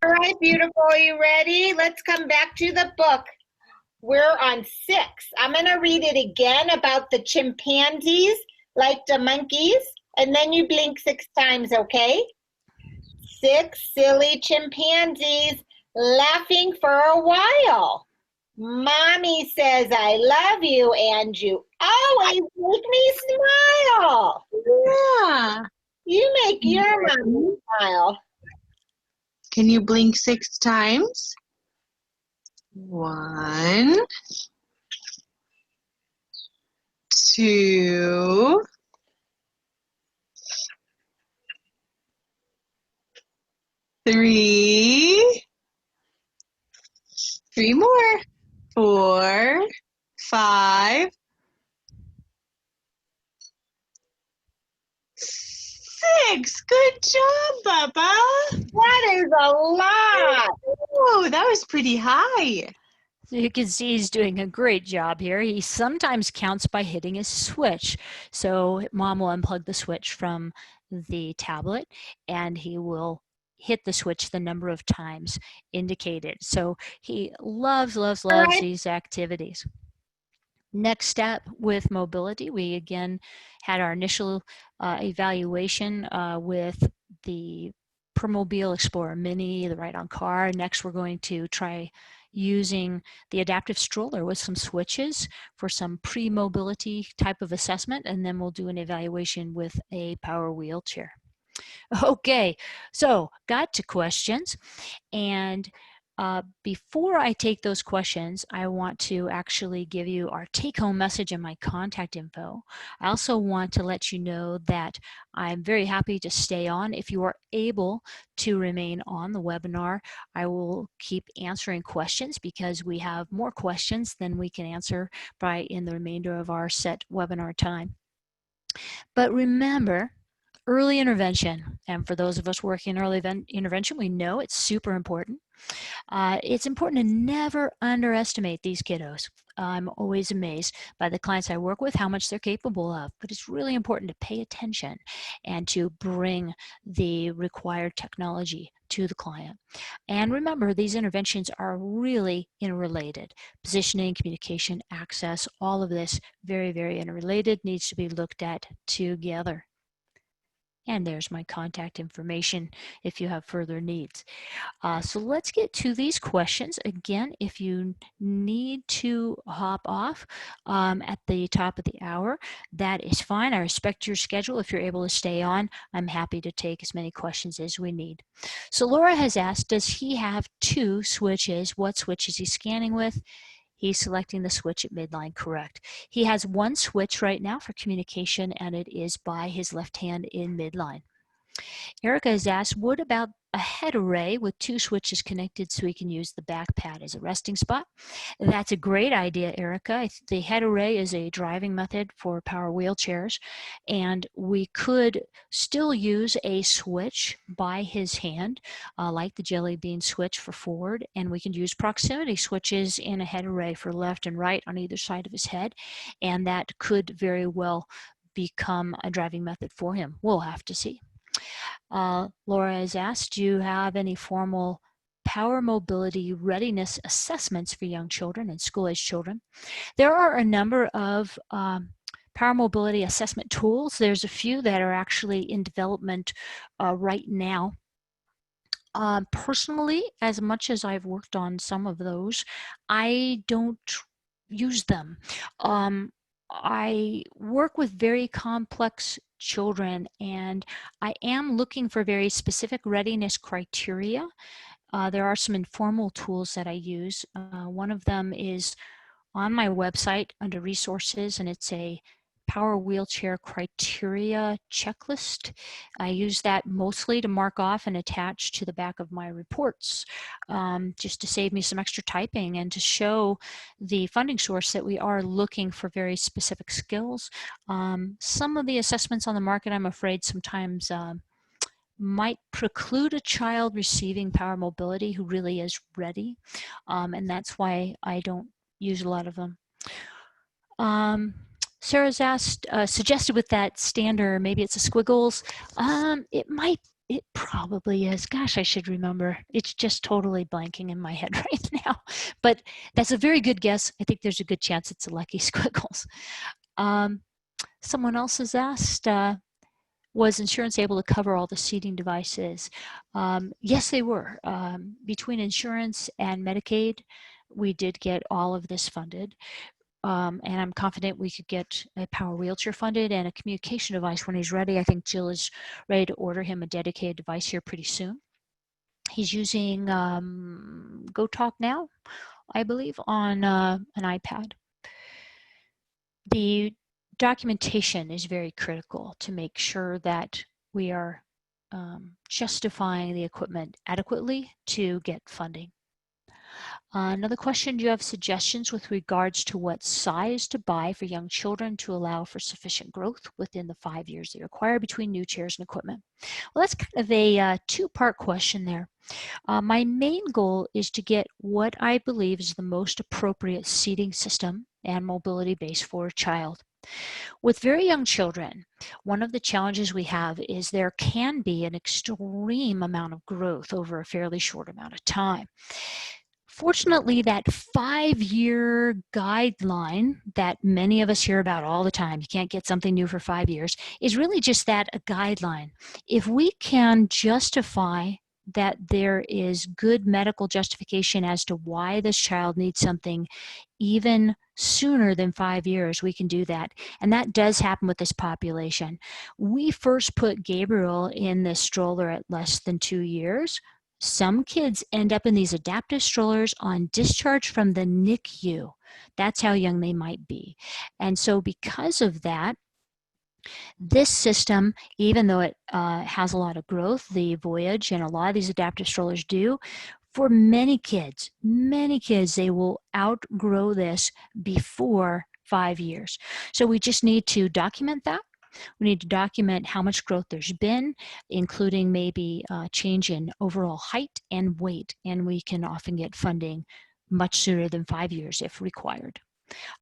All right, beautiful. Are you ready? Let's come back to the book. We're on 6. I'm going to read it again about the chimpanzees, like the monkeys, and then you blink 6 times, okay? 6 silly chimpanzees laughing for a while. Mommy says I love you and you always make me smile. Yeah. You make your mommy smile. Can you blink 6 times? 1, 2, 3. 3 more. 4, 5, 6. Good job, Bubba. That is a lot. Oh, that was pretty high. So you can see he's doing a great job here. He sometimes counts by hitting his switch. So mom will unplug the switch from the tablet and he will hit the switch the number of times indicated. So he loves these activities. Next step with mobility, we again had our initial evaluation with the Permobile Explorer Mini, the ride-on car. Next, we're going to try using the adaptive stroller with some switches for some pre-mobility type of assessment, and then we'll do an evaluation with a power wheelchair. Okay, so got to questions, and before I take those questions, I want to actually give you our take-home message and my contact info. I also want to let you know that I'm very happy to stay on. If you are able to remain on the webinar, I will keep answering questions because we have more questions than we can answer in the remainder of our set webinar time. But remember, early intervention, and for those of us working in early intervention, we know it's super important. It's important to never underestimate these kiddos. I'm always amazed by the clients I work with, how much they're capable of, but it's really important to pay attention and to bring the required technology to the client. And remember, these interventions are really interrelated. Positioning, communication, access, all of this very, very interrelated, needs to be looked at together. And there's my contact information if you have further needs. So let's get to these questions. Again, if you need to hop off at the top of the hour, that is fine. I respect your schedule. If you're able to stay on, I'm happy to take as many questions as we need. So Laura has asked, does he have 2 switches? What switch is he scanning with? He's selecting the switch at midline, correct. He has 1 switch right now for communication, and it is by his left hand in midline. Erica has asked, what about a head array with 2 switches connected so we can use the back pad as a resting spot? That's a great idea, Erica. The head array is a driving method for power wheelchairs, and we could still use a switch by his hand, like the jelly bean switch for forward, and we can use proximity switches in a head array for left and right on either side of his head, and that could very well become a driving method for him. We'll have to see. Laura has asked, do you have any formal power mobility readiness assessments for young children and school-age children? There are a number of power mobility assessment tools. There's a few that are actually in development right now. Personally, as much as I've worked on some of those, I don't use them. I work with very complex children, and I am looking for very specific readiness criteria. There are some informal tools that I use. One of them is on my website under resources, and it's a power wheelchair criteria checklist. I use that mostly to mark off and attach to the back of my reports, just to save me some extra typing and to show the funding source that we are looking for very specific skills. Some of the assessments on the market, I'm afraid, sometimes might preclude a child receiving power mobility who really is ready, and that's why I don't use a lot of them. Sarah's asked, suggested with that stander, maybe it's a squiggles. It probably is. Gosh, I should remember. It's just totally blanking in my head right now. But that's a very good guess. I think there's a good chance it's a Lucky Squiggles. Someone else has asked, was insurance able to cover all the seating devices? Yes, they were. Between insurance and Medicaid, we did get all of this funded. And I'm confident we could get a power wheelchair funded and a communication device when he's ready. I think Jill is ready to order him a dedicated device here pretty soon. He's using Go Talk Now, I believe, on an iPad. The documentation is very critical to make sure that we are justifying the equipment adequately to get funding. Another question, do you have suggestions with regards to what size to buy for young children to allow for sufficient growth within the 5 years they require between new chairs and equipment? Well, that's kind of a two-part question there. My main goal is to get what I believe is the most appropriate seating system and mobility base for a child. With very young children, one of the challenges we have is there can be an extreme amount of growth over a fairly short amount of time. Fortunately, that 5-year guideline that many of us hear about all the time, you can't get something new for 5 years, is really just that, a guideline. If we can justify that there is good medical justification as to why this child needs something even sooner than 5 years, we can do that. And that does happen with this population. We first put Gabriel in this stroller at less than 2 years. Some kids end up in these adaptive strollers on discharge from the NICU. That's how young they might be. And so because of that, this system, even though it has a lot of growth, the Voyage and a lot of these adaptive strollers do, for many kids, they will outgrow this before 5 years. So we just need to document that. We need to document how much growth there's been, including maybe change in overall height and weight, and we can often get funding much sooner than 5 years if required.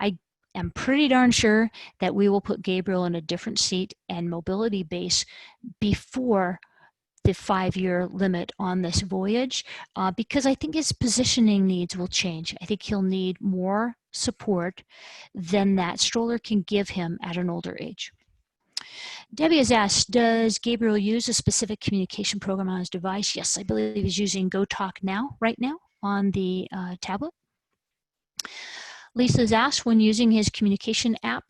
I am pretty darn sure that we will put Gabriel in a different seat and mobility base before the 5-year limit on this Voyage because I think his positioning needs will change. I think he'll need more support than that stroller can give him at an older age. Debbie has asked, does Gabriel use a specific communication program on his device? Yes, I believe he's using Go Talk Now right now on the tablet. Lisa's asked, when using his communication app,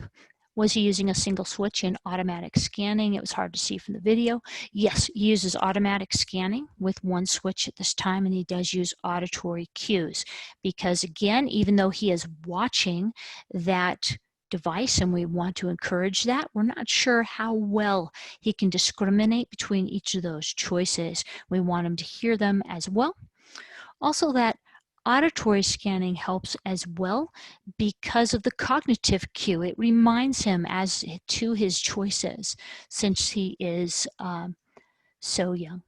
was he using a single switch and automatic scanning? It was hard to see from the video. Yes, he uses automatic scanning with one switch at this time, and he does use auditory cues because, again, even though he is watching that device and we want to encourage that, we're not sure how well he can discriminate between each of those choices. We want him to hear them as well. Also, that auditory scanning helps as well because of the cognitive cue. It reminds him as to his choices since he is so young.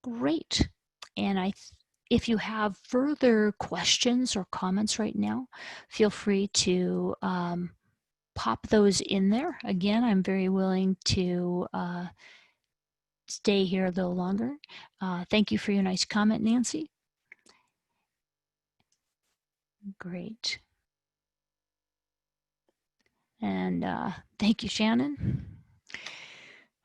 Great. And if you have further questions or comments right now, feel free to pop those in there. Again, I'm very willing to stay here a little longer. Thank you for your nice comment, Nancy. Great. And thank you, Shannon.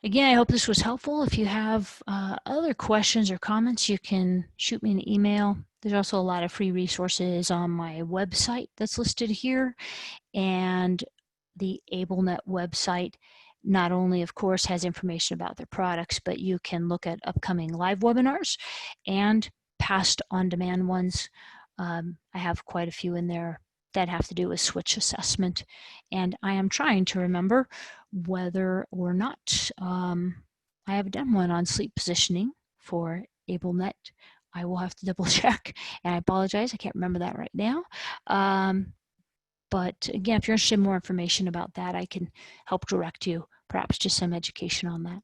Again, I hope this was helpful. If you have other questions or comments, you can shoot me an email. There's also a lot of free resources on my website that's listed here. And the AbleNet website not only, of course, has information about their products, but you can look at upcoming live webinars and past on-demand ones. I have quite a few in there that have to do with switch assessment. And I am trying to remember whether or not I have done one on sleep positioning for AbleNet. I will have to double check, and I apologize, I can't remember that right now. But again, if you're interested in more information about that, I can help direct you, perhaps just some education on that.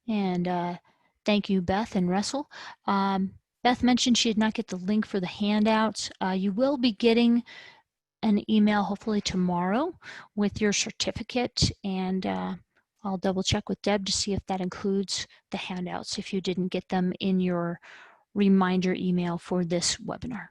And thank you, Beth and Russell. Beth mentioned she did not get the link for the handouts. You will be getting an email hopefully tomorrow with your certificate, and I'll double check with Deb to see if that includes the handouts if you didn't get them in your reminder email for this webinar.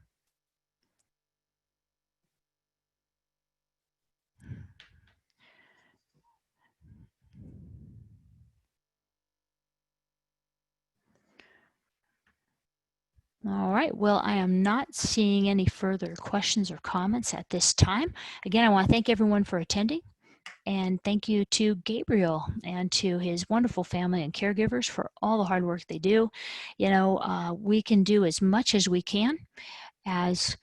All right, well, I am not seeing any further questions or comments at this time. Again, I want to thank everyone for attending, and thank you to Gabriel and to his wonderful family and caregivers for all the hard work they do. You know, we can do as much as we can as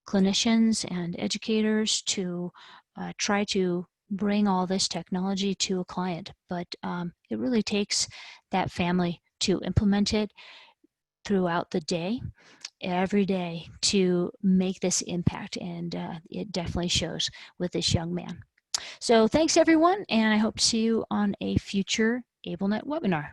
clinicians and educators to try to bring all this technology to a client, but it really takes that family to implement it throughout the day, every day, to make this impact, and it definitely shows with this young man. So thanks everyone, and I hope to see you on a future AbleNet webinar.